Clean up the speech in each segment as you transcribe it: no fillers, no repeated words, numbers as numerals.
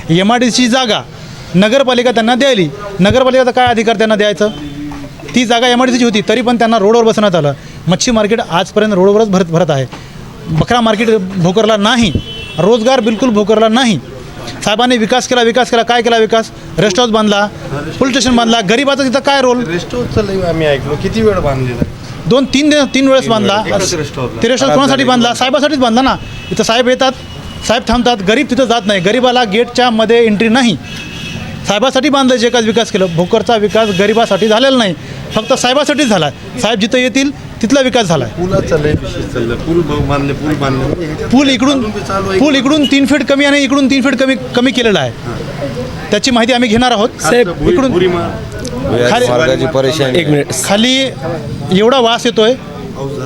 MIDCची जागा नगरपालिका त्यांना द्यायली. नगरपालिकेचा काय अधिकार त्यांना द्यायचं? ती जागा MIDCची होती, तरी पण त्यांना रोडवर बसवण्यात आलं. मच्छी मार्केट आजपर्यंत रोडवरच भरत आहे. बकरा मार्केट भोकरला नाही, रोजगार बिलकुल भोकरला नाही. साहेबांनी विकास केला. काय केला विकास? रेस्ट हाऊस बांधला, पोलीस स्टेशन बांधला. गरीबाचा तिथं काय रोल? रेस्ट हाऊसचं आम्ही ऐकलो किती वेळ बांधलेला? तीन वेळेस बांधला. ते रेस्ट हाऊस कोणासाठी बांधला? साहेबासाठीच बांधला ना. इथं साहेब येतात, साहेब थांबतात, गरीब तिथं जात नाही. गरीबाला गेटच्या मध्ये एंट्री नाही. साहेबासाठी बांधलं जे काय विकास केलं. भोकरचा विकास गरिबासाठी झालेला नाही, फक्त साहेबासाठीच झाला. साहेब जिथं येतील तिथला विकास झाला. पुलाचं लय विशेष चाललं. पूल बांधले. पूल इकडून 3 फीट कमी आणि इकडून 3 फीट कमी केलेला आहे. त्याची माहिती आम्ही घेणार आहोत. साहेब इकडून खाली एवढा वास येतोय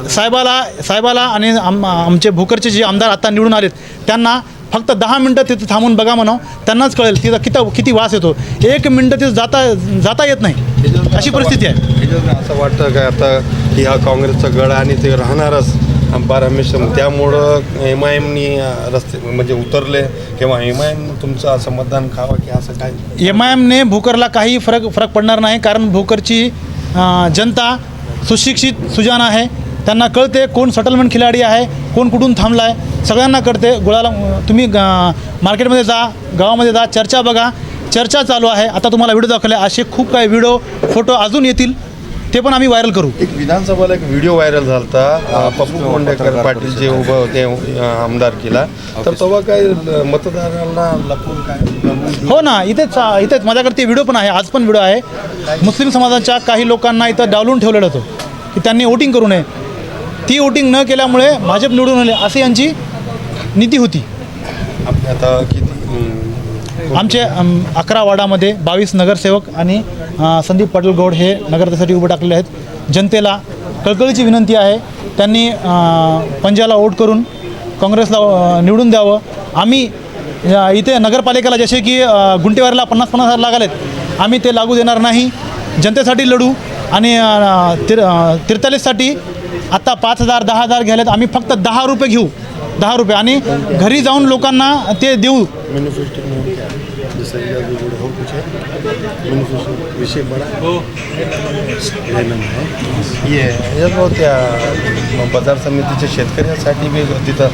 साहेबाला आणि आमचे भोकरचे जे आमदार आता निवडून आलेत त्यांना फक्त 10 मिनटं तिथं थांबून बघा म्हणावं, त्यांनाच कळेल तिथं किती वास येतो. 1 मिनटं तिथं जाता येत नाही, अशी परिस्थिती आहे. असं वाटतं काय आता की हा काँग्रेसचा गड आणि ते राहणारच अंपार हमेशा, त्यामुळं MIMनी रस्ते म्हणजे उतरले किंवा MIM तुमचं असं मतदान खावं की असं काय? MIMने भोकरला काही फरक पडणार नाही, कारण भोकरची जनता सुशिक्षित सुजाण आहे. त्यांना कळते कोण सेटलमेंट खिलाडी आहे, कोण कुठून थांबला आहे, सगळ्यांना कळते. गुळाला तुम्ही मार्केटमध्ये जा, गावामध्ये जा, चर्चा बघा. चर्चा चालू आहे. आता तुम्हाला व्हिडिओ दाखवले, असे खूप काही व्हिडिओ फोटो अजून येतील, ते पण आम्ही व्हायरल करू. एक विधानसभेला एक व्हिडिओ व्हायरल झाला होता. पप्पू कोंडेकर पाटील जे उभं होते आमदार केला, तर तेव्हा काय मतदारांना लपून काय? हो ना, इथेच माझ्याकडे ते व्हिडिओ पण आहे. आज पण व्हिडिओ आहे. मुस्लिम समाजाच्या काही लोकांना इथं डावलून ठेवलेलं होतं की त्यांनी वोटिंग करू नये. ती वोटिंग न केल्यामुळे भाजप निवडून आले, अशी यांची नीती होती. आता किती आमचे 11 वार्डामध्ये 22 नगरसेवक आणि संदीप पाटील गौड हे नगराध्यक्षासाठी उभे टाकलेले आहेत. जनतेला कळकळीची विनंती आहे, त्यांनी पंजाला वोट करून काँग्रेसला निवडून द्यावं. आम्ही इथे नगरपालिकेला जसे की गुंटेवारीला 50,000 हजार लागलेत, आम्ही ते लागू देणार नाही. जनतेसाठी लढू. आणि 43साठी आत्ता 5,000 10,000 घ्यायलेत. आम्ही फक्त 10 रुपये घेऊ, 10 रुपये, आणि घरी जाऊन लोकांना ते देऊ. विषय बड़ा ये त्या बाजार समितीच्या शेतकऱ्यांसाठी बी तिथं